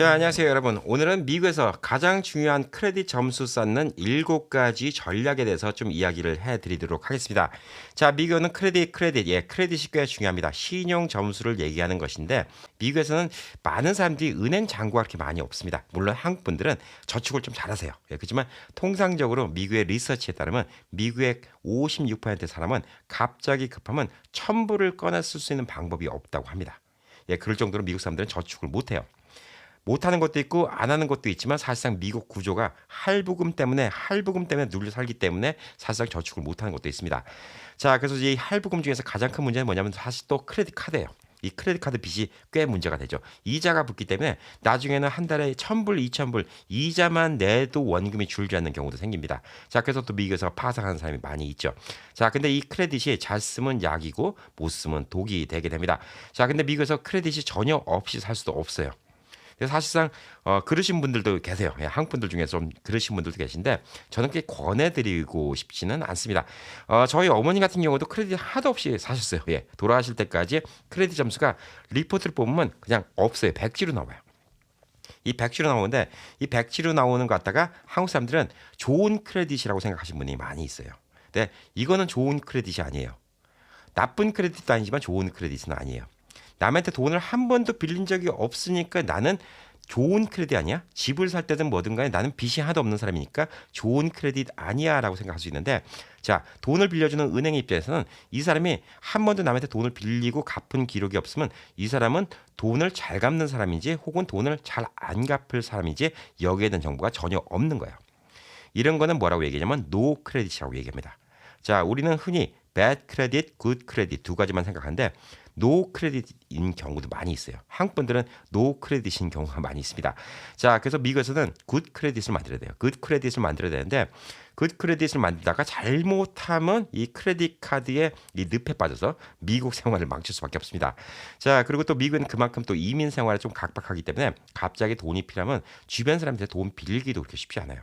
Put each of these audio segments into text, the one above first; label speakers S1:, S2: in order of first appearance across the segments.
S1: 자, 안녕하세요, 여러분. 오늘은 미국에서 가장 중요한 크레딧 점수 쌓는 7가지 전략에 대해서 좀 이야기를 해드리도록 하겠습니다. 자, 미국은 크레딧이 꽤 중요합니다. 신용 점수를 얘기하는 것인데, 미국에서는 많은 사람들이 은행 잔고가 그렇게 많이 없습니다. 물론 한국 분들은 저축을 좀 잘하세요. 그렇지만 통상적으로 미국의 리서치에 따르면 미국의 56%의 사람은 갑자기 급하면 천불을 꺼내 쓸 수 있는 방법이 없다고 합니다. 그럴 정도로 미국 사람들은 저축을 못해요. 못하는 것도 있고 안 하는 것도 있지만 사실상 미국 구조가 할부금 때문에 눌려 살기 때문에 사실상 저축을 못하는 것도 있습니다. 자, 그래서 이 할부금 중에서 가장 큰 문제는 뭐냐면 사실 또 크레딧 카드예요. 이 크레딧 카드 빚이 꽤 문제가 되죠. 이자가 붙기 때문에 나중에는 한 달에 1,000불, 2,000불 이자만 내도 원금이 줄지 않는 경우도 생깁니다. 자, 그래서 또 미국에서 파산하는 사람이 많이 있죠. 자, 근데 이 크레딧이 잘 쓰면 약이고 못 쓰면 독이 되게 됩니다. 자, 근데 미국에서 크레딧이 전혀 없이 살 수도 없어요. 그래서 사실상 그러신 분들도 계세요. 한국 분들 중에 좀 그러신 분들도 계신데 저는 그렇게 권해드리고 싶지는 않습니다. 저희 어머니 같은 경우도 크레딧 하도 없이 사셨어요. 돌아가실 때까지 크레딧 점수가 리포트를 보면 그냥 없어요. 백지로 나와요. 이 백지로 나오는데 이 백지로 나오는 거 갖다가 한국 사람들은 좋은 크레딧이라고 생각하시는 분이 많이 있어요. 근데 이거는 좋은 크레딧이 아니에요. 나쁜 크레딧도 아니지만 좋은 크레딧은 아니에요. 남한테 돈을 한 번도 빌린 적이 없으니까 나는 좋은 크레딧 아니야? 집을 살 때든 뭐든 간에 나는 빚이 하나도 없는 사람이니까 좋은 크레딧 아니야 라고 생각할 수 있는데, 자, 돈을 빌려주는 은행 입장에서는 이 사람이 한 번도 남한테 돈을 빌리고 갚은 기록이 없으면 이 사람은 돈을 잘 갚는 사람인지 혹은 돈을 잘 안 갚을 사람인지 여기에 대한 정보가 전혀 없는 거예요. 이런 거는 뭐라고 얘기하냐면 노 크레딧이라고 얘기합니다. 자, 우리는 흔히 bad credit, good credit 두 가지만 생각하는데 노 크레딧인 경우도 많이 있어요. 한국 분들은 노 크레딧인 경우가 많이 있습니다. 자, 그래서 미국에서는 굿 크레딧을 만들어야 돼요. 굿 크레딧을 만들어야 되는데 굿 크레딧을 만들다가 잘못하면 이 크레딧 카드의 이 늪에 빠져서 미국 생활을 망칠 수밖에 없습니다. 자, 그리고 또 미국은 그만큼 또 이민 생활에 좀 각박하기 때문에 갑자기 돈이 필요하면 주변 사람들한테 돈 빌리기도 그렇게 쉽지 않아요.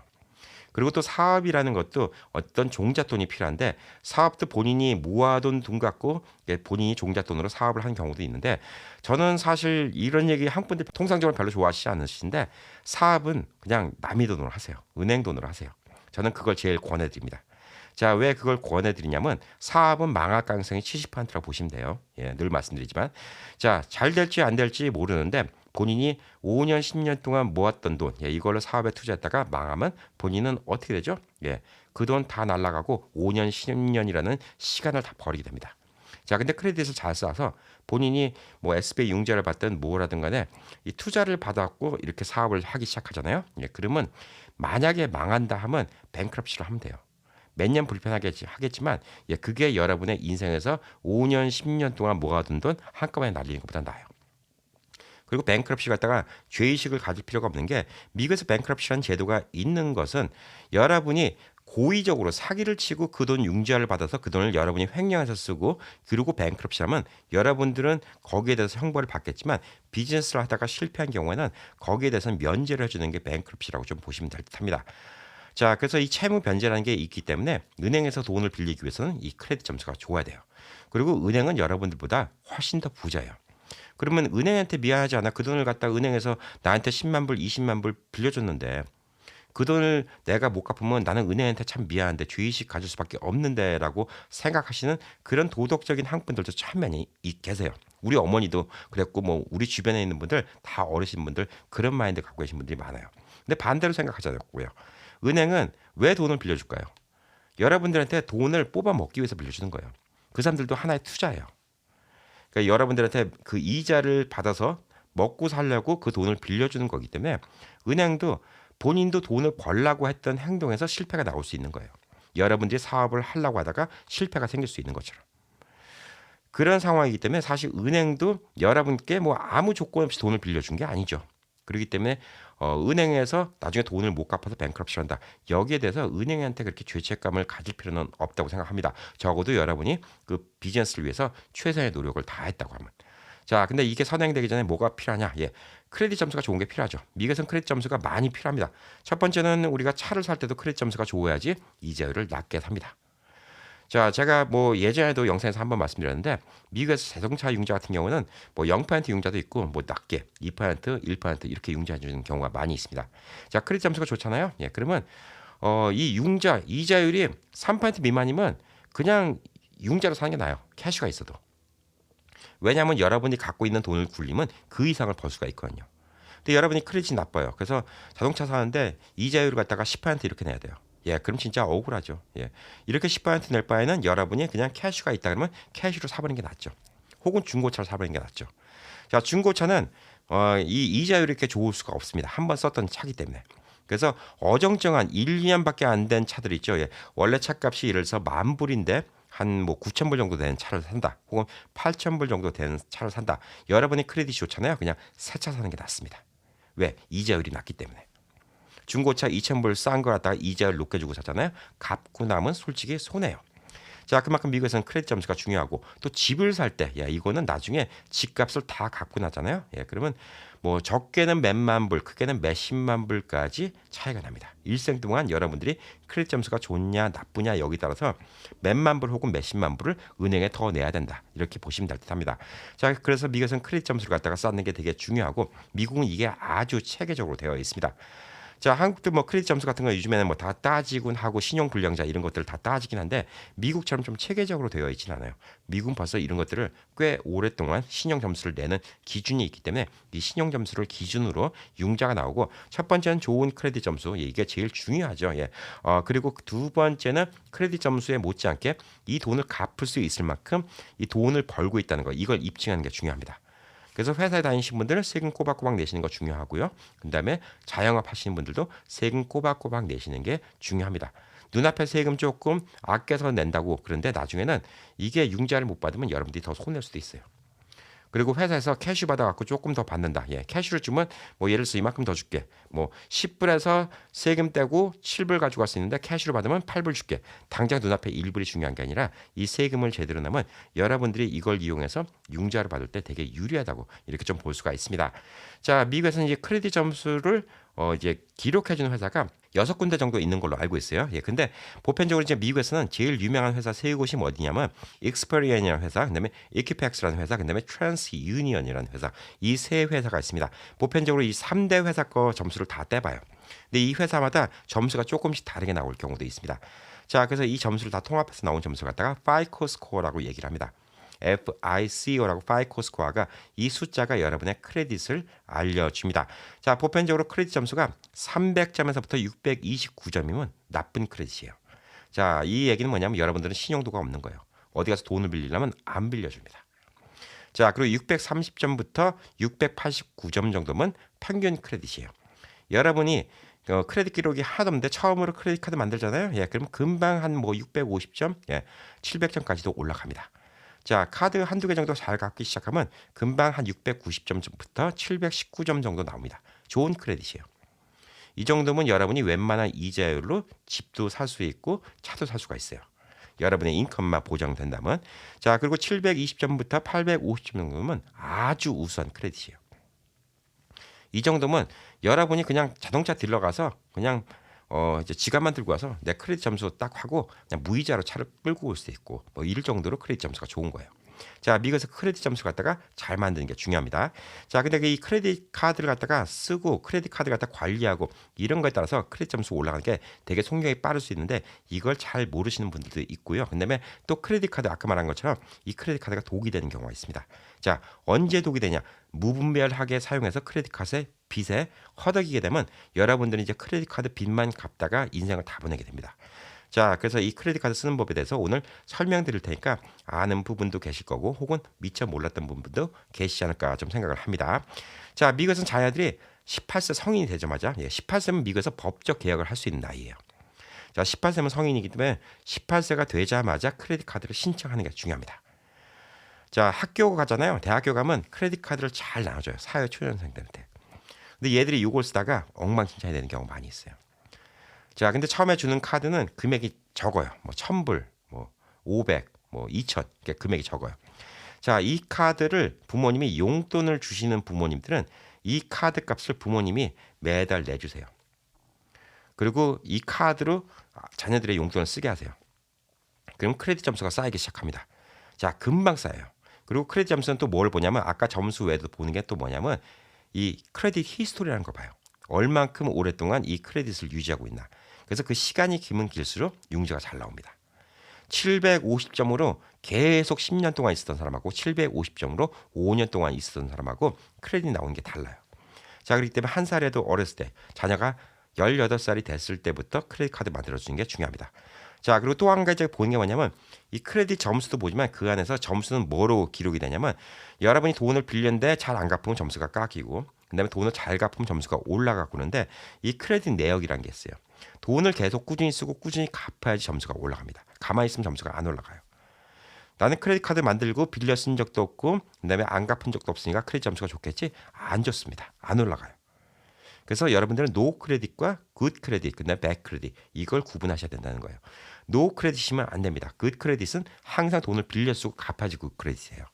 S1: 그리고 또 사업이라는 것도 어떤 종잣돈이 필요한데 사업도 본인이 모아둔 돈 갖고 본인이 종잣돈으로 사업을 한 경우도 있는데, 저는 사실 이런 얘기 한국 분들 통상적으로 별로 좋아하시지 않으시는데 사업은 그냥 남의 돈으로 하세요. 은행 돈으로 하세요. 저는 그걸 제일 권해드립니다. 자, 왜 그걸 권해드리냐면 사업은 망할 가능성이 70%라고 보시면 돼요. 늘 말씀드리지만, 자, 잘 될지 안 될지 모르는데 본인이 5년, 10년 동안 모았던 돈, 이걸로 사업에 투자했다가 망하면 본인은 어떻게 되죠? 그 돈 다 날라가고 5년, 10년이라는 시간을 다 버리게 됩니다. 자, 근데 크레딧을 잘 쌓아서 본인이 뭐 SBA 융자를 받든 뭐라든 간에 이 투자를 받았고 이렇게 사업을 하기 시작하잖아요. 그러면 만약에 망한다 하면 뱅크럽시를 하면 돼요. 몇 년 불편하겠지만 그게 여러분의 인생에서 5년, 10년 동안 모아둔 돈 한꺼번에 날리는 것보다 나아요. 그리고 뱅크럽시 갖다가 죄의식을 가질 필요가 없는 게, 미국에서 뱅크럽시라는 제도가 있는 것은 여러분이 고의적으로 사기를 치고 그 돈 융자를 받아서 그 돈을 여러분이 횡령해서 쓰고 그리고 뱅크럽시하면 여러분들은 거기에 대해서 형벌을 받겠지만 비즈니스를 하다가 실패한 경우에는 거기에 대해서는 면제를 해주는 게 뱅크럽시라고 좀 보시면 될 듯합니다. 자, 그래서 이 채무 변제라는 게 있기 때문에 은행에서 돈을 빌리기 위해서는 이 크레딧 점수가 좋아야 돼요. 그리고 은행은 여러분들보다 훨씬 더 부자예요. 그러면 은행한테 미안하지 않아? 그 돈을 갖다 은행에서 나한테 10만 불, 20만 불 빌려줬는데 그 돈을 내가 못 갚으면 나는 은행한테 참 미안한데 죄의식 가질 수밖에 없는데라고 생각하시는 그런 도덕적인 한국 분들도 참 많이 계세요. 우리 어머니도 그랬고 뭐 우리 주변에 있는 분들 다 어르신 분들 그런 마인드 갖고 계신 분들이 많아요. 근데 반대로 생각하잖아요. 은행은 왜 돈을 빌려줄까요? 여러분들한테 돈을 뽑아 먹기 위해서 빌려주는 거예요. 그 사람들도 하나의 투자예요. 그러니까 여러분들한테 그 이자를 받아서 먹고 살려고 그 돈을 빌려주는 거기 때문에 은행도 본인도 돈을 벌라고 했던 행동에서 실패가 나올 수 있는 거예요. 여러분들이 사업을 하려고 하다가 실패가 생길 수 있는 것처럼. 그런 상황이기 때문에 사실 은행도 여러분께 뭐 아무 조건 없이 돈을 빌려준 게 아니죠. 그렇기 때문에 은행에서 나중에 돈을 못 갚아서 뱅크럽시를 한다. 여기에 대해서 은행한테 그렇게 죄책감을 가질 필요는 없다고 생각합니다. 적어도 여러분이 그 비즈니스를 위해서 최선의 노력을 다했다고 하면. 자, 근데 이게 선행되기 전에 뭐가 필요하냐? 크레딧 점수가 좋은 게 필요하죠. 미국에서는 크레딧 점수가 많이 필요합니다. 첫 번째는 우리가 차를 살 때도 크레딧 점수가 좋아야지 이자율을 낮게 삽니다. 자, 제가 뭐 예전에도 영상에서 한번 말씀드렸는데 미국에서 자동차 융자 같은 경우는 뭐 0% 융자도 있고 뭐 낮게 2%, 1% 이렇게 융자해 주는 경우가 많이 있습니다. 자, 크레딧 점수가 좋잖아요. 예, 그러면 이 융자 이자율이 3% 미만이면 그냥 융자로 사는 게 나아요. 캐시가 있어도. 왜냐하면 여러분이 갖고 있는 돈을 굴리면 그 이상을 벌 수가 있거든요. 근데 여러분이 크레딧이 나빠요. 그래서 자동차 사는데 이자율을 갖다가 10% 이렇게 내야 돼요. 예, 그럼 진짜 억울하죠. 예, 이렇게 10%낼 바에는 여러분이 그냥 캐시가 있다 그러면 캐시로 사버리는 게 낫죠. 혹은 중고차를 사버리는 게 낫죠. 자, 중고차는 이 이자율이 이렇게 좋을 수가 없습니다. 한번 썼던 차기 때문에. 그래서 어정쩡한 1, 2년밖에 안 된 차들 있죠. 예, 원래 차값이 예를 들어서 10,000불인데 한 뭐 9,000불 정도 되는 차를 산다. 혹은 8,000불 정도 되는 차를 산다. 여러분이 크레딧이 좋잖아요. 그냥 새 차 사는 게 낫습니다. 왜? 이자율이 낮기 때문에. 중고차 2,000불 싼 거 갖다가 이자율 높게 주고 샀잖아요. 갚고 나면 솔직히 손해요. 자, 그만큼 미국에서는 크레딧 점수가 중요하고 또 집을 살 때, 야, 이거는 나중에 집값을 다 갚고 나잖아요. 예, 그러면 뭐 적게는 몇만 불, 크게는 몇십만 불까지 차이가 납니다. 일생 동안 여러분들이 크레딧 점수가 좋냐, 나쁘냐 여기 따라서 몇만 불 혹은 몇십만 불을 은행에 더 내야 된다. 이렇게 보시면 될 듯합니다. 자, 그래서 미국에서는 크레딧 점수를 갖다가 쌓는 게 되게 중요하고 미국은 이게 아주 체계적으로 되어 있습니다. 자, 한국도 뭐 크레딧 점수 같은 거 요즘에는 뭐 다 따지곤 하고 신용 불량자 이런 것들 다 따지긴 한데 미국처럼 좀 체계적으로 되어 있진 않아요. 미국은 벌써 이런 것들을 꽤 오랫동안 신용 점수를 내는 기준이 있기 때문에 이 신용 점수를 기준으로 융자가 나오고 첫 번째는 좋은 크레딧 점수 예, 이게 제일 중요하죠. 예. 그리고 두 번째는 크레딧 점수에 못지않게 이 돈을 갚을 수 있을 만큼 이 돈을 벌고 있다는 거 이걸 입증하는 게 중요합니다. 그래서 회사에 다니시는 분들은 세금 꼬박꼬박 내시는 거 중요하고요. 그다음에 자영업 하시는 분들도 세금 꼬박꼬박 내시는 게 중요합니다. 눈앞에 세금 조금 아껴서 낸다고 그런데 나중에는 이게 융자를 못 받으면 여러분들이 더 손해낼 수도 있어요. 그리고 회사에서 캐시 받아갖고 조금 더 받는다. 예, 캐시를 주면 뭐 예를 들어서 이만큼 더 줄게. 뭐 10불에서 세금 떼고 7불 가지고 갈 수 있는데 캐시로 받으면 8불 줄게. 당장 눈앞에 1불이 중요한 게 아니라 이 세금을 제대로 내면 여러분들이 이걸 이용해서 융자를 받을 때 되게 유리하다고 이렇게 좀 볼 수가 있습니다. 자, 미국에서는 이제 크레딧 점수를 이제 기록해주는 회사가 6군데 정도 있는 걸로 알고 있어요. 예, 근데 보편적으로 이제 미국에서는 제일 유명한 회사 세 곳이 어디냐면 익스페리언이라는 회사, 그다음에 이퀴팩스라는 회사, 그다음에 트랜스유니언이라는 회사 이 세 회사가 있습니다. 보편적으로 이 3대 회사 거 점수를 다 떼봐요. 근데 이 회사마다 점수가 조금씩 다르게 나올 경우도 있습니다. 자, 그래서 이 점수를 다 통합해서 나온 점수를 갖다가 파이코 스코어라고 얘기를 합니다. FICO라고 파이코 스코어가 이 숫자가 여러분의 크레딧을 알려줍니다. 자, 보편적으로 크레딧 점수가 300점에서부터 629점이면 나쁜 크레딧이에요. 자, 이 얘기는 뭐냐면 여러분들은 신용도가 없는 거예요. 어디 가서 돈을 빌리려면 안 빌려줍니다. 자, 그리고 630점부터 689점 정도면 평균 크레딧이에요. 여러분이 크레딧 기록이 하나도 없는데 처음으로 크레딧 카드 만들잖아요. 예, 그럼 금방 한 뭐 650점, 예, 700점까지도 올라갑니다. 자, 카드 한두 개 정도 잘 갖기 시작하면 금방 한 690점부터 719점 정도 나옵니다. 좋은 크레딧이에요. 이 정도면 여러분이 웬만한 이자율로 집도 살 수 있고 차도 살 수가 있어요. 여러분의 인컴만 보장된다면. 자, 그리고 720점부터 850점 정도면 아주 우수한 크레딧이에요. 이 정도면 여러분이 그냥 자동차 딜러 가서 그냥 이제 지갑만 들고 와서 내 크레딧 점수 딱 하고 그냥 무이자로 차를 끌고 올 수 있고 뭐 이럴 정도로 크레딧 점수가 좋은 거예요. 자, 미국에서 크레딧 점수 갖다가 잘 만드는 게 중요합니다. 자, 근데 이 크레딧 카드를 갖다가 쓰고 크레딧 카드 갖다 관리하고 이런 거에 따라서 크레딧 점수 올라가는 게 되게 속력이 빠를 수 있는데 이걸 잘 모르시는 분들도 있고요. 그다음에 또 크레딧 카드 아까 말한 것처럼 이 크레딧 카드가 독이 되는 경우가 있습니다. 자, 언제 독이 되냐? 무분별하게 사용해서 크레딧 카드의 빚에 허덕이게 되면 여러분들이 이제 크레딧 카드 빚만 갚다가 인생을 다 보내게 됩니다. 자, 그래서 이 크레딧 카드 쓰는 법에 대해서 오늘 설명드릴 테니까 아는 부분도 계실 거고 혹은 미처 몰랐던 부분도 계시지 않을까 좀 생각을 합니다. 자, 미국에서는 자녀들이 18세 성인이 되자마자 18세면 미국에서 법적 계약을 할 수 있는 나이예요. 자, 18세면 성인이기 때문에 18세가 되자마자 크레딧 카드를 신청하는 게 중요합니다. 자, 학교 가잖아요. 대학교 가면 크레딧 카드를 잘 나눠줘요. 사회초년생들한테. 근데 얘들이 이걸 쓰다가 엉망진창이 되는 경우가 많이 있어요. 자, 근데 처음에 주는 카드는 금액이 적어요. 뭐 1,000불, 뭐 500, 뭐 2,000 이렇게 금액이 적어요. 자, 이 카드를 부모님이 용돈을 주시는 부모님들은 이 카드 값을 부모님이 매달 내주세요. 그리고 이 카드로 자녀들의 용돈을 쓰게 하세요. 그럼 크레딧 점수가 쌓이기 시작합니다. 자, 금방 쌓여요. 그리고 크레딧 점수는 또 뭘 보냐면 아까 점수 외에도 보는 게 또 뭐냐면 이 크레딧 히스토리라는 걸 봐요. 얼만큼 오랫동안 이 크레딧을 유지하고 있나. 그래서 그 시간이 길면 길수록 융자가 잘 나옵니다. 750점으로 계속 10년 동안 있었던 사람하고 750점으로 5년 동안 있었던 사람하고 크레딧 나오는 게 달라요. 자, 그렇기 때문에 한 살에도 어렸을 때 자녀가 18살이 됐을 때부터 크레딧 카드 만들어주는 게 중요합니다. 자, 그리고 또 한 가지 보는 게 뭐냐면 이 크레딧 점수도 보지만 그 안에서 점수는 뭐로 기록이 되냐면 여러분이 돈을 빌렸는데 잘 안 갚으면 점수가 깎이고 그다음에 돈을 잘 갚으면 점수가 올라가고 그러는데 이 크레딧 내역이라는 게 있어요. 돈을 계속 꾸준히 쓰고 꾸준히 갚아야지 점수가 올라갑니다. 가만히 있으면 점수가 안 올라가요. 나는 크레딧 카드 만들고 빌려 쓴 적도 없고 그다음에 안 갚은 적도 없으니까 크레딧 점수가 좋겠지? 안 좋습니다. 안 올라가요. 그래서 여러분들은 노 크레딧과 굿 크레딧, 그다음에 백 크레딧 이걸 구분하셔야 된다는 거예요. 노 크레딧이면 안 됩니다. 굿 크레딧은 항상 돈을 빌려 쓰고 갚아야지 굿 크레딧이에요.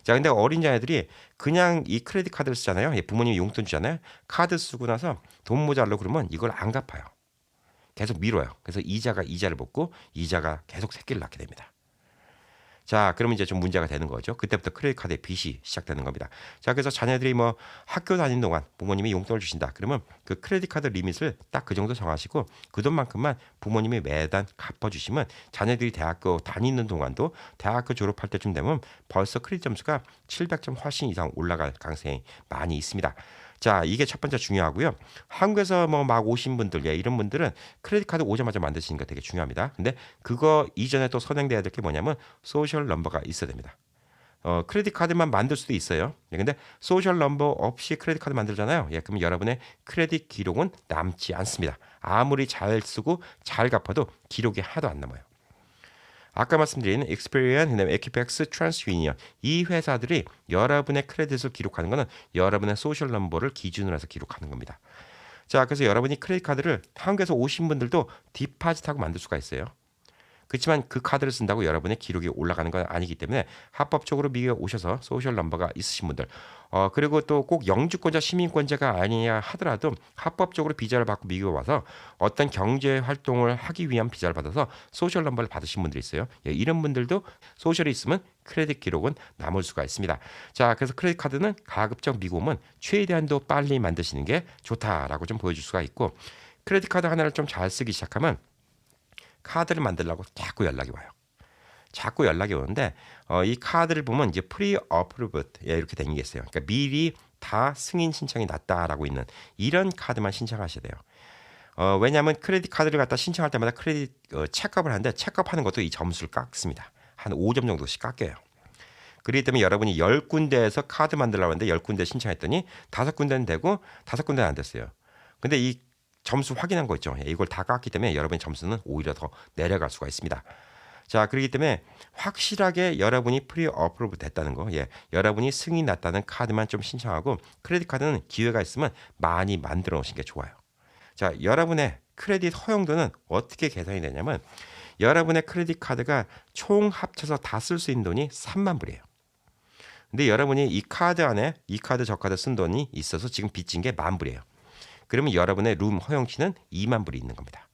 S1: 자, 근데 어린 자녀들이 그냥 이 크레딧 카드를 쓰잖아요. 부모님이 용돈 주잖아요. 카드 쓰고 나서 돈 모자라고 그러면 이걸 안 갚아요. 계속 미뤄요. 그래서 이자가 이자를 먹고 이자가 계속 새끼를 낳게 됩니다. 자, 그러면 이제 좀 문제가 되는 거죠. 그때부터 크레딧 카드의 빚이 시작되는 겁니다. 자, 그래서 자녀들이 뭐 학교 다니는 동안 부모님이 용돈을 주신다. 그러면 그 크레딧 카드 리밋을 딱 그 정도 정하시고 그 돈만큼만 부모님이 매달 갚아주시면 자녀들이 대학교 다니는 동안도 대학교 졸업할 때쯤 되면 벌써 크레딧 점수가 700점 훨씬 이상 올라갈 가능성이 많이 있습니다. 자, 이게 첫 번째 중요하고요. 한국에서 뭐 막 오신 분들, 이런 분들은 크레딧 카드 오자마자 만드시는 게 되게 중요합니다. 근데 그거 이전에 또 선행돼야 될 게 뭐냐면 소셜 넘버가 있어야 됩니다. 크레딧 카드만 만들 수도 있어요. 근데 소셜 넘버 없이 크레딧 카드 만들잖아요. 그럼 여러분의 크레딧 기록은 남지 않습니다. 아무리 잘 쓰고 잘 갚아도 기록이 하나도 안 남아요. 아까 말씀드린 익스페리언, 그다음에 에퀴팩스, 트랜스유니언 이 회사들이 여러분의 크레딧을 기록하는 것은 여러분의 소셜 넘버를 기준으로 해서 기록하는 겁니다. 자, 그래서 여러분이 크레딧 카드를 한국에서 오신 분들도 디파짓하고 만들 수가 있어요. 그렇지만 그 카드를 쓴다고 여러분의 기록이 올라가는 건 아니기 때문에 합법적으로 미국에 오셔서 소셜 넘버가 있으신 분들 그리고 또 꼭 영주권자 시민권자가 아니냐 하더라도 합법적으로 비자를 받고 미국에 와서 어떤 경제 활동을 하기 위한 비자를 받아서 소셜 넘버를 받으신 분들이 있어요. 이런 분들도 소셜이 있으면 크레딧 기록은 남을 수가 있습니다. 자, 그래서 크레딧 카드는 가급적 미국 오면 최대한도 빨리 만드시는 게 좋다라고 좀 보여줄 수가 있고 크레딧 카드 하나를 좀 잘 쓰기 시작하면 카드를 만들려고 자꾸 연락이 와요. 자꾸 연락이 오는데 이 카드를 보면 이제 pre-approved 이렇게 된 게 있어요. 그러니까 미리 다 승인 신청이 났다라고 있는 이런 카드만 신청하셔야 돼요. 왜냐하면 크레딧 카드를 갖다 신청할 때마다 크레딧 체크업을 하는데 체크업하는 것도 이 점수를 깎습니다. 한 5점 정도씩 깎여요. 그렇기 때문에 여러분이 10군데에서 카드 만들려고 하는데 10군데 신청했더니 5군데는 되고 5군데는 안 됐어요. 근데 이 점수 확인한 거 있죠. 이걸 다 깎기 때문에 여러분의 점수는 오히려 더 내려갈 수가 있습니다. 자, 그렇기 때문에 확실하게 여러분이 프리 어프로브 됐다는 거, 여러분이 승인 났다는 카드만 좀 신청하고 크레딧 카드는 기회가 있으면 많이 만들어 놓으시는 게 좋아요. 자, 여러분의 크레딧 허용도는 어떻게 계산이 되냐면 여러분의 크레딧 카드가 총 합쳐서 다 쓸 수 있는 돈이 3만 불이에요. 근데 여러분이 이 카드 안에 이 카드 저 카드 쓴 돈이 있어서 지금 빚진 게 10,000불이에요. 그러면 여러분의 룸 허용치는 2만 불이 있는 겁니다.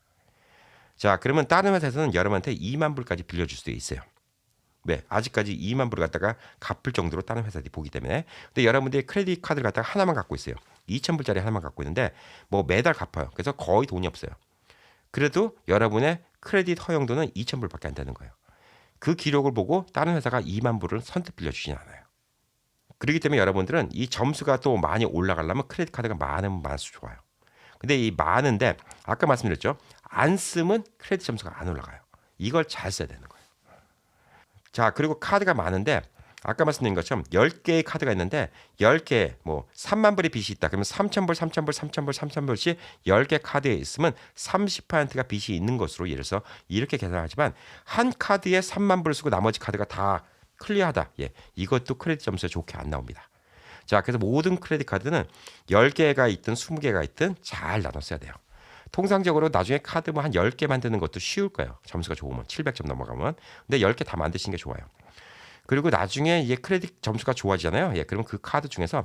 S1: 자, 그러면 다른 회사에서는 여러분한테 2만 불까지 빌려줄 수도 있어요. 왜? 아직까지 2만 불을 갖다가 갚을 정도로 다른 회사들이 보기 때문에. 근데 여러분들이 크레딧 카드를 갖다가 하나만 갖고 있어요. 2,000불짜리 하나만 갖고 있는데 뭐 매달 갚아요. 그래서 거의 돈이 없어요. 그래도 여러분의 크레딧 허용도는 2,000불밖에 안 되는 거예요. 그 기록을 보고 다른 회사가 2만 불을 선뜻 빌려주진 않아요. 그렇기 때문에 여러분들은 이 점수가 또 많이 올라가려면 크레딧 카드가 많으면 많을수록 좋아요. 근데 이 많은데 아까 말씀드렸죠. 안 쓰면 크레딧 점수가 안 올라가요. 이걸 잘 써야 되는 거예요. 자, 그리고 카드가 많은데 아까 말씀드린 것처럼 10개의 카드가 있는데 10개 뭐 3만 불의 빚이 있다. 그러면 3,000불, 3,000불, 3,000불, 3,000불씩 10개 카드에 있으면 30%가 빚이 있는 것으로 예를 들어서 이렇게 계산하지만 한 카드에 3만 불을 쓰고 나머지 카드가 다 클리어하다. 이것도 크레딧 점수에 좋게 안 나옵니다. 자, 그래서 모든 크레딧 카드는 10개가 있든 20개가 있든 잘 나눠 써야 돼요. 통상적으로 나중에 카드 뭐 한 10개 만드는 것도 쉬울 거예요. 점수가 좋으면 700점 넘어가면. 근데 10개 다 만드시는 게 좋아요. 그리고 나중에 이게 크레딧 점수가 좋아지잖아요. 그럼 그 카드 중에서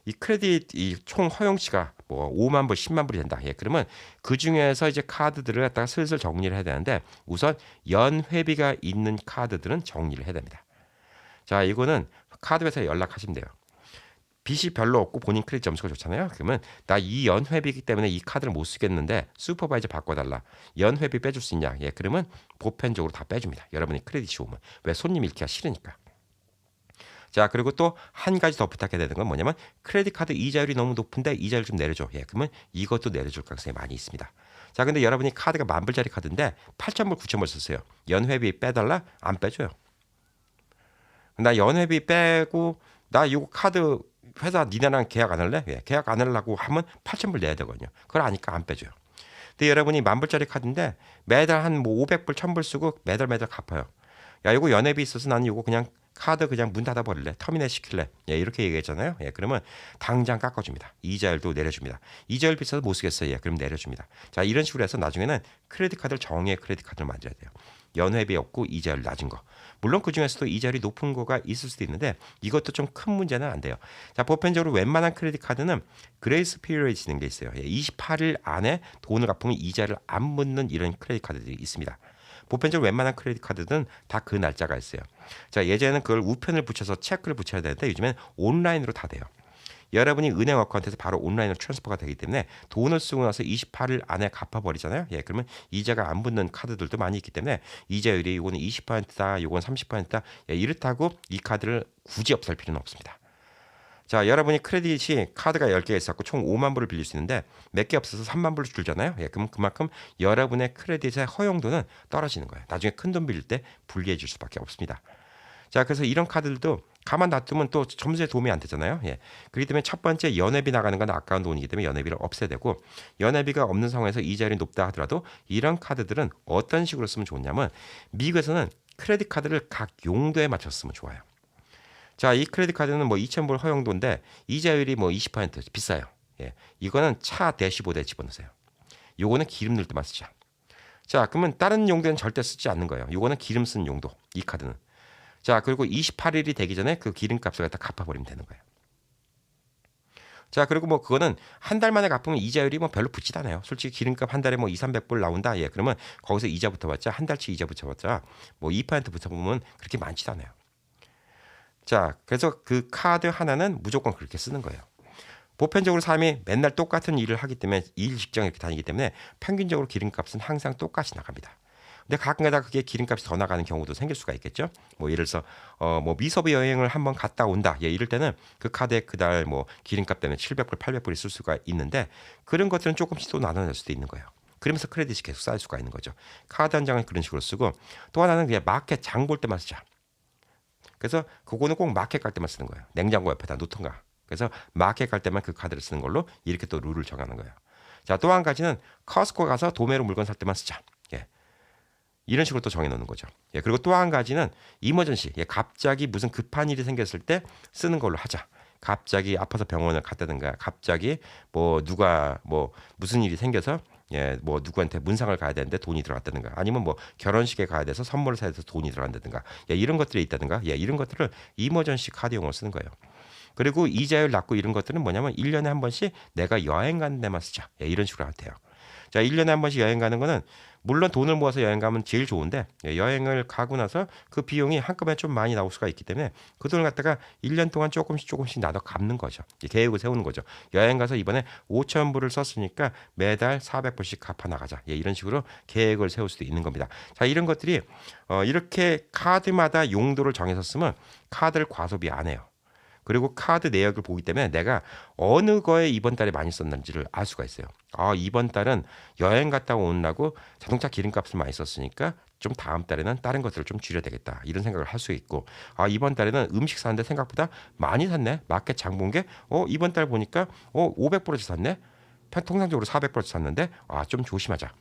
S1: 이 크레딧 이 총 허용치가 뭐 5만 불, 10만 불이 된다. 예, 그러면 그 중에서 이제 카드들을 갖다가 슬슬 정리를 해야 되는데 우선 연회비가 있는 카드들은 정리를 해야 됩니다. 자, 이거는 카드 회사에 연락하시면 돼요. 빚이 별로 없고 본인 크레딧 점수가 좋잖아요. 그러면 나 이 연회비이기 때문에 이 카드를 못 쓰겠는데 슈퍼바이저 바꿔달라. 연회비 빼줄 수 있냐? 예, 그러면 보편적으로 다 빼줍니다. 여러분이 크레딧이 좋으면. 왜 손님 잃기가 싫으니까. 자, 그리고 또 한 가지 더 부탁해야 되는 건 뭐냐면 크레딧 카드 이자율이 너무 높은데 이자율 좀 내려줘. 예, 그러면 이것도 내려줄 가능성이 많이 있습니다. 자, 근데 여러분이 카드가 10,000불짜리 카드인데 8,000불, 9,000불 썼어요. 연회비 빼달라? 안 빼줘요. 나 연회비 빼고 나 이거 카드 회사 니네랑 계약 안 할래? 예, 계약 안 하려고 하면 8,000불 내야 되거든요. 그걸 아니까 안 빼줘요. 근데 여러분이 10,000불짜리 카드인데 매달 한 뭐 500불, 1,000불 쓰고 매달 갚아요. 야, 이거 연회비 있어서 나는 이거 그냥 카드 그냥 문 닫아버릴래. 터미네이트 시킬래. 예, 이렇게 얘기했잖아요. 예, 그러면 당장 깎아줍니다. 이자율도 내려줍니다. 이자율 비싸서 못 쓰겠어요. 예, 그럼 내려줍니다. 자, 이런 식으로 해서 나중에는 크레딧 카드를 정의의 크레딧 카드를 만들어야 돼요. 연회비 없고 이자율 낮은 거. 물론 그 중에서도 이자율이 높은 거가 있을 수도 있는데 이것도 좀 큰 문제는 안 돼요. 자, 보편적으로 웬만한 크레딧 카드는 그레이스 피리어드 있는 게 있어요. 28일 안에 돈을 갚으면 이자를 안 묻는 이런 크레딧 카드들이 있습니다. 보편적으로 웬만한 크레딧 카드는 다 그 날짜가 있어요. 자, 예전에는 그걸 우편을 붙여서 체크를 붙여야 되는데 요즘엔 온라인으로 다 돼요. 여러분이 은행 어카운트에서 바로 온라인으로 트랜스퍼가 되기 때문에 돈을 쓰고 나서 28일 안에 갚아버리잖아요. 예, 그러면 이자가 안 붙는 카드들도 많이 있기 때문에 이자율이 이거는 20%다, 이건 30%다. 예, 이렇다고 이 카드를 굳이 없앨 필요는 없습니다. 자, 여러분이 크레딧이 카드가 10개가 있었고 총 5만 불을 빌릴 수 있는데 몇 개 없어서 3만 불을 줄잖아요. 예, 그럼 그만큼 여러분의 크레딧의 허용도는 떨어지는 거예요. 나중에 큰 돈 빌릴 때 불리해 질 수밖에 없습니다. 자, 그래서 이런 카드들도 가만 놔두면 또 점수에 도움이 안 되잖아요. 예. 그렇기 때문에 첫 번째 연회비 나가는 건 아까운 돈이기 때문에 연회비를 없애야 되고 연회비가 없는 상황에서 이자율이 높다 하더라도 이런 카드들은 어떤 식으로 쓰면 좋냐면 미국에서는 크레딧 카드를 각 용도에 맞춰서 쓰면 좋아요. 자, 이 크레딧 카드는 뭐 2,000불 허용도인데 이자율이 뭐 20% 비싸요. 예. 이거는 차 대시보드에 집어넣으세요. 요거는 기름 넣을 때만 쓰자. 자, 그러면 다른 용도는 절대 쓰지 않는 거예요. 요거는 기름 쓰는 용도. 이 카드는. 자, 그리고 28일이 되기 전에 그 기름값을 갖다 갚아버리면 되는 거예요. 자, 그리고 뭐 그거는 한 달 만에 갚으면 이자율이 뭐 별로 붙지도 않아요. 솔직히 기름값 한 달에 뭐 2, 300불 나온다. 예, 그러면 거기서 이자 붙어봤자 한 달치 이자 붙여봤자 뭐 2% 붙어보면 그렇게 많지도 않아요. 자, 그래서 그 카드 하나는 무조건 그렇게 쓰는 거예요. 보편적으로 사람이 맨날 똑같은 일을 하기 때문에 일 직장에 이렇게 다니기 때문에 평균적으로 기름값은 항상 똑같이 나갑니다. 근데 가끔가다 그게 기름값이 더 나가는 경우도 생길 수가 있겠죠. 뭐 예를 들어서 뭐 미서부 여행을 한번 갔다 온다. 예, 이럴 때는 그 카드에 그달 뭐 기름값 때문에 700불, 800불이 쓸 수가 있는데 그런 것들은 조금씩 또 나눠낼 수도 있는 거예요. 그러면서 크레딧이 계속 쌓일 수가 있는 거죠. 카드 한 장은 그런 식으로 쓰고 또 하나는 그냥 마켓 장 볼 때만 쓰자. 그래서 그거는 꼭 마켓 갈 때만 쓰는 거예요. 냉장고 옆에다 놓던가. 그래서 마켓 갈 때만 그 카드를 쓰는 걸로 이렇게 또 룰을 정하는 거예요. 자, 또 한 가지는 커스코 가서 도매로 물건 살 때만 쓰자. 예. 이런 식으로 또 정해놓는 거죠. 예, 그리고 또 한 가지는 이머전시. 예, 갑자기 무슨 급한 일이 생겼을 때 쓰는 걸로 하자. 갑자기 아파서 병원을 갔다든가, 갑자기 뭐 누가 뭐 무슨 일이 생겨서 예, 뭐 누구한테 문상을 가야 되는데 돈이 들어갔다든가, 아니면 뭐 결혼식에 가야 돼서 선물을 사야 돼서 돈이 들어간다든가, 예, 이런 것들이 있다든가, 예, 이런 것들을 이머전시 카드용으로 쓰는 거예요. 그리고 이자율 낮고 이런 것들은 뭐냐면 1년에 한 번씩 내가 여행 가는 데만 쓰자. 예, 이런 식으로 할 테요. 자, 1년에 한 번씩 여행 가는 거는 물론 돈을 모아서 여행 가면 제일 좋은데 여행을 가고 나서 그 비용이 한꺼번에 좀 많이 나올 수가 있기 때문에 그 돈을 갖다가 1년 동안 조금씩 나눠 갚는 거죠. 계획을 세우는 거죠. 여행 가서 이번에 5,000불을 썼으니까 매달 400불씩 갚아 나가자. 예, 이런 식으로 계획을 세울 수도 있는 겁니다. 자, 이런 것들이 이렇게 카드마다 용도를 정해서 쓰면 카드를 과소비 안 해요. 그리고 카드 내역을 보기 때문에 내가 어느 거에 이번 달에 많이 썼는지를 알 수가 있어요. 아, 이번 달은 여행 갔다 오느라고 자동차 기름값을 많이 썼으니까 좀 다음 달에는 다른 것들을 좀 줄여야 되겠다. 이런 생각을 할 수 있고, 아, 이번 달에는 음식 사는데 생각보다 많이 샀네. 마켓 장 본 게 이번 달 보니까 500%치 샀네. 통상적으로 400%치 샀는데 좀 조심하자.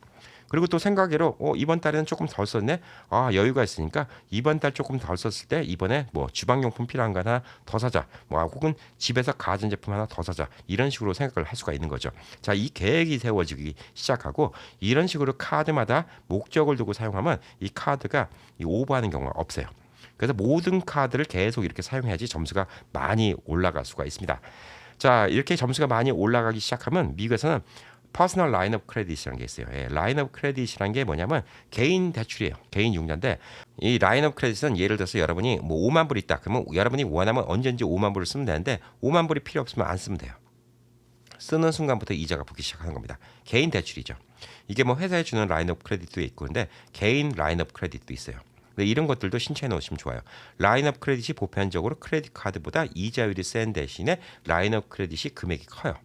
S1: 그리고 또 생각외로 이번 달에는 조금 덜 썼네. 아, 여유가 있으니까 이번 달 조금 덜 썼을 때 이번에 뭐 주방용품 필요한 거 하나 더 사자. 뭐 혹은 집에서 가전제품 하나 더 사자. 이런 식으로 생각을 할 수가 있는 거죠. 자, 이 계획이 세워지기 시작하고 이런 식으로 카드마다 목적을 두고 사용하면 이 카드가 오버하는 경우가 없어요. 그래서 모든 카드를 계속 이렇게 사용해야지 점수가 많이 올라갈 수가 있습니다. 자, 이렇게 점수가 많이 올라가기 시작하면 미국에서는 퍼스널 라인 오브 크레딧이라는 게 있어요. 예, 라인 오브 크레딧이라는 게 뭐냐면 개인 대출이에요. 개인 융자인데 이 라인 오브 크레딧은 예를 들어서 여러분이 뭐 5만 불 있다. 그러면 여러분이 원하면 언제든지 5만 불을 쓰면 되는데 5만 불이 필요 없으면 안 쓰면 돼요. 쓰는 순간부터 이자가 붙기 시작하는 겁니다. 개인 대출이죠. 이게 뭐 회사에 주는 라인 오브 크레딧도 있고 근데 개인 라인 오브 크레딧도 있어요. 근데 이런 것들도 신청해 놓으시면 좋아요. 라인 오브 크레딧이 보편적으로 크레딧 카드보다 이자율이 센 대신에 라인 오브 크레딧이 금액이 커요.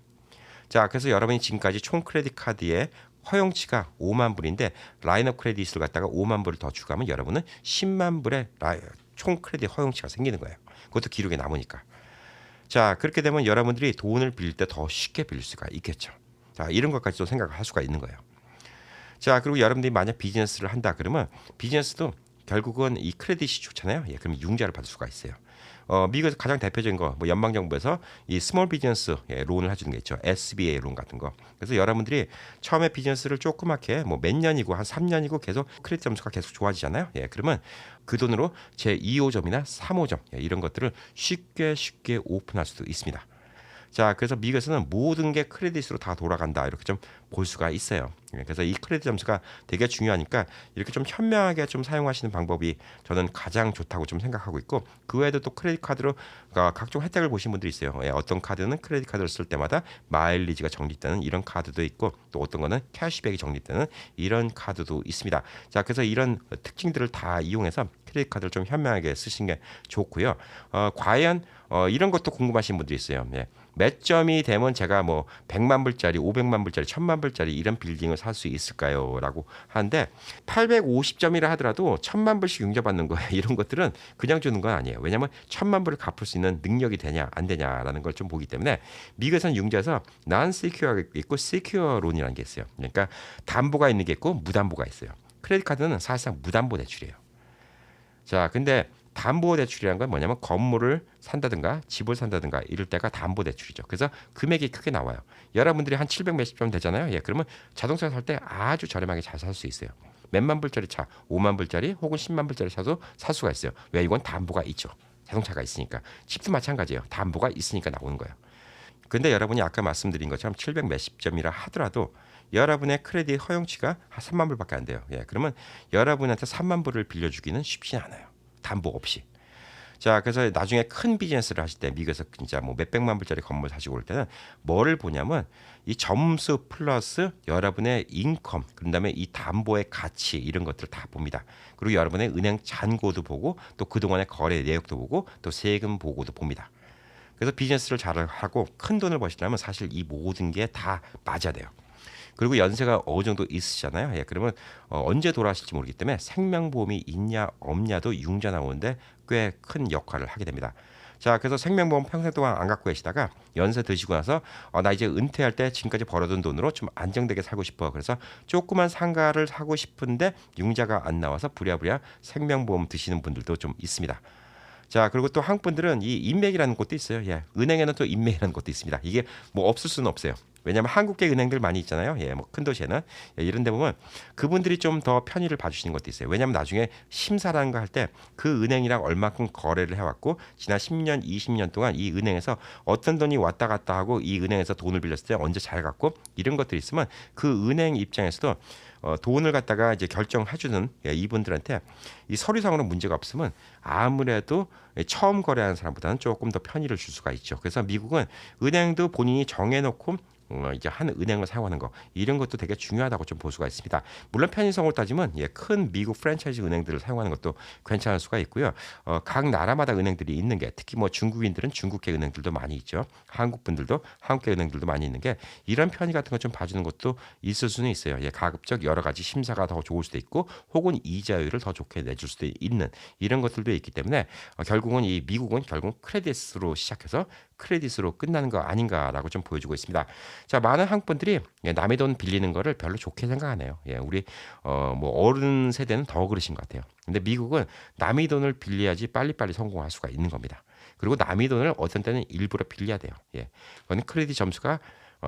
S1: 자, 그래서 여러분이 지금까지 총 크레딧 카드의 허용치가 5만 불인데 라인 오브 크레딧을 갖다가 5만 불을 더 추가하면 여러분은 10만 불의 총 크레딧 허용치가 생기는 거예요. 그것도 기록에 남으니까. 자, 그렇게 되면 여러분들이 돈을 빌릴 때 더 쉽게 빌릴 수가 있겠죠. 자, 이런 것까지도 생각을 할 수가 있는 거예요. 자, 그리고 여러분들이 만약 비즈니스를 한다 그러면 비즈니스도 결국은 이 크레딧이 좋잖아요. 예, 그럼 융자를 받을 수가 있어요. 미국에서 가장 대표적인 거, 뭐 연방정부에서 이 스몰 비즈니스 론을 해주는 게 있죠. SBA 론 같은 거. 그래서 여러분들이 처음에 비즈니스를 조그맣게 뭐 몇 년이고 한 3년이고 계속 크레딧 점수가 계속 좋아지잖아요. 예, 그러면 그 돈으로 제 2호점이나 3호점 이런 것들을 쉽게 오픈할 수도 있습니다. 자, 그래서 미국에서는 모든 게 크레딧으로 다 돌아간다 이렇게 좀 볼 수가 있어요. 그래서 이 크레딧 점수가 되게 중요하니까 이렇게 좀 현명하게 좀 사용하시는 방법이 저는 가장 좋다고 좀 생각하고 있고 그 외에도 또 크레딧 카드로 각종 혜택을 보신 분들이 있어요. 예, 어떤 카드는 크레딧 카드를 쓸 때마다 마일리지가 적립되는 이런 카드도 있고 또 어떤 거는 캐시백이 적립되는 이런 카드도 있습니다. 자, 그래서 이런 특징들을 다 이용해서 크레딧 카드를 좀 현명하게 쓰시는 게 좋고요. 과연 이런 것도 궁금하신 분들이 있어요. 예. 몇 점이 되면 제가 뭐 100만 불짜리, 500만 불짜리, 1000만 불짜리 이런 빌딩을 살 수 있을까요? 라고 하는데 850점이라 하더라도 1000만 불씩 융자받는 거예요. 이런 것들은 그냥 주는 건 아니에요. 왜냐하면 1000만 불을 갚을 수 있는 능력이 되냐 안 되냐라는 걸 좀 보기 때문에 미국에서는 융자에서 non-secure가 있고 secure 론이라는 게 있어요. 그러니까 담보가 있는 게 있고 무담보가 있어요. 크레딧 카드는 사실상 무담보 대출이에요. 자, 근데 담보대출이라는 건 뭐냐면 건물을 산다든가 집을 산다든가 이럴 때가 담보대출이죠. 그래서 금액이 크게 나와요. 여러분들이 한 700 몇십 점 되잖아요. 예, 그러면 자동차 살 때 아주 저렴하게 잘 살 수 있어요. 몇만 불짜리 차, 5만 불짜리 혹은 10만 불짜리 차도 살 수가 있어요. 왜? 이건 담보가 있죠. 자동차가 있으니까. 집도 마찬가지예요. 담보가 있으니까 나오는 거예요. 근데 여러분이 아까 말씀드린 것처럼 700 몇십 점이라 하더라도 여러분의 크레딧 허용치가 한 3만 불밖에 안 돼요. 예, 그러면 여러분한테 3만 불을 빌려주기는 쉽지 않아요. 담보 없이. 자, 그래서 나중에 큰 비즈니스를 하실 때 미국에서 진짜 뭐 몇백만 불짜리 건물 사시고 올 때는 뭐를 보냐면 이 점수 플러스 여러분의 인컴, 그다음에 이 담보의 가치 이런 것들을 다 봅니다. 그리고 여러분의 은행 잔고도 보고 또 그동안의 거래 내역도 보고 또 세금 보고도 봅니다. 그래서 비즈니스를 잘 하고 큰 돈을 버시려면 사실 이 모든 게 다 맞아야 돼요. 그리고 연세가 어느 정도 있으시잖아요. 예, 그러면 언제 돌아가실지 모르기 때문에 생명보험이 있냐 없냐도 융자 나오는데 꽤 큰 역할을 하게 됩니다. 자, 그래서 생명보험 평생 동안 안 갖고 계시다가 연세 드시고 나서 나 이제 은퇴할 때 지금까지 벌어둔 돈으로 좀 안정되게 살고 싶어. 그래서 조그만 상가를 사고 싶은데 융자가 안 나와서 부랴부랴 생명보험 드시는 분들도 좀 있습니다. 자, 그리고 또 한국 분들은 이 인맥이라는 것도 있어요. 예, 은행에는 또 인맥이라는 것도 있습니다. 이게 뭐 없을 수는 없어요. 왜냐하면 한국계 은행들 많이 있잖아요. 예, 뭐 큰 도시에는 이런 데 보면 그분들이 좀 더 편의를 봐주시는 것도 있어요. 왜냐하면 나중에 심사라는 거 할 때 그 은행이랑 얼마큼 거래를 해왔고 지난 10년, 20년 동안 이 은행에서 어떤 돈이 왔다 갔다 하고 이 은행에서 돈을 빌렸을 때 언제 잘 갚고 이런 것들이 있으면 그 은행 입장에서도 돈을 갖다가 이제 결정해주는 이분들한테 이 서류상으로 문제가 없으면 아무래도 처음 거래하는 사람보다는 조금 더 편의를 줄 수가 있죠. 그래서 미국은 은행도 본인이 정해놓고 이제 한 은행을 사용하는 거 이런 것도 되게 중요하다고 좀 볼 수가 있습니다. 물론 편의성으로 따지면 큰 미국 프랜차이즈 은행들을 사용하는 것도 괜찮을 수가 있고요. 각 나라마다 은행들이 있는 게 특히 뭐 중국인들은 중국계 은행들도 많이 있죠. 한국 분들도 한국계 은행들도 많이 있는 게 이런 편의 같은 거 좀 봐주는 것도 있을 수는 있어요. 가급적 여러 가지 심사가 더 좋을 수도 있고 혹은 이자율을 더 좋게 내줄 수도 있는 이런 것들도 있기 때문에 결국은 이 미국은 결국 크레딧으로 시작해서 크레딧으로 끝나는 거 아닌가라고 좀 보여주고 있습니다. 자, 많은 한국 분들이 남의 돈 빌리는 거를 별로 좋게 생각하네요. 예, 우리 뭐 어른 세대는 더 그러신 것 같아요. 근데 미국은 남의 돈을 빌려야지 빨리빨리 성공할 수가 있는 겁니다. 그리고 남의 돈을 어떤 때는 일부러 빌려야 돼요. 예, 그건 크레딧 점수가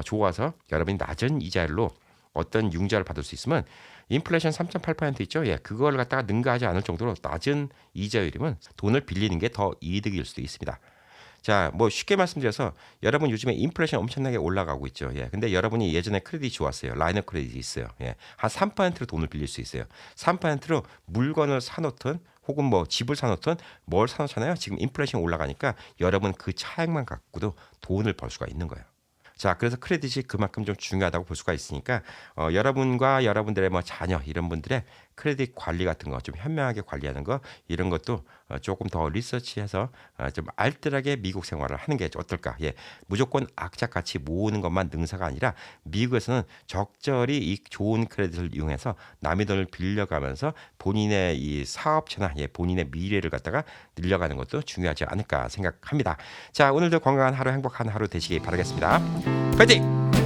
S1: 좋아서 여러분이 낮은 이자율로 어떤 융자를 받을 수 있으면 인플레이션 3.8% 있죠. 예, 그걸 갖다가 능가하지 않을 정도로 낮은 이자율이면 돈을 빌리는 게 더 이득일 수도 있습니다. 자, 뭐 쉽게 말씀드려서 여러분 요즘에 인플레이션 엄청나게 올라가고 있죠. 예. 근데 여러분이 예전에 크레딧이 좋았어요. 라이너 크레딧이 있어요. 예. 한 3%로 돈을 빌릴 수 있어요. 3%로 물건을 사놓든 혹은 뭐 집을 사놓든 뭘 사놓잖아요. 지금 인플레이션 올라가니까 여러분 그 차액만 갖고도 돈을 벌 수가 있는 거예요. 자, 그래서 크레딧이 그만큼 좀 중요하다고 볼 수가 있으니까 여러분과 여러분들의 뭐 자녀 이런 분들의 크레딧 관리 같은 거 좀 현명하게 관리하는 거 이런 것도 조금 더 리서치해서 좀 알뜰하게 미국 생활을 하는 게 어떨까? 예, 무조건 악착같이 모으는 것만 능사가 아니라 미국에서는 적절히 이 좋은 크레딧을 이용해서 남의 돈을 빌려가면서 본인의 이 사업체나 예, 본인의 미래를 갖다가 늘려가는 것도 중요하지 않을까 생각합니다. 자, 오늘도 건강한 하루 행복한 하루 되시기 바라겠습니다. 파이팅!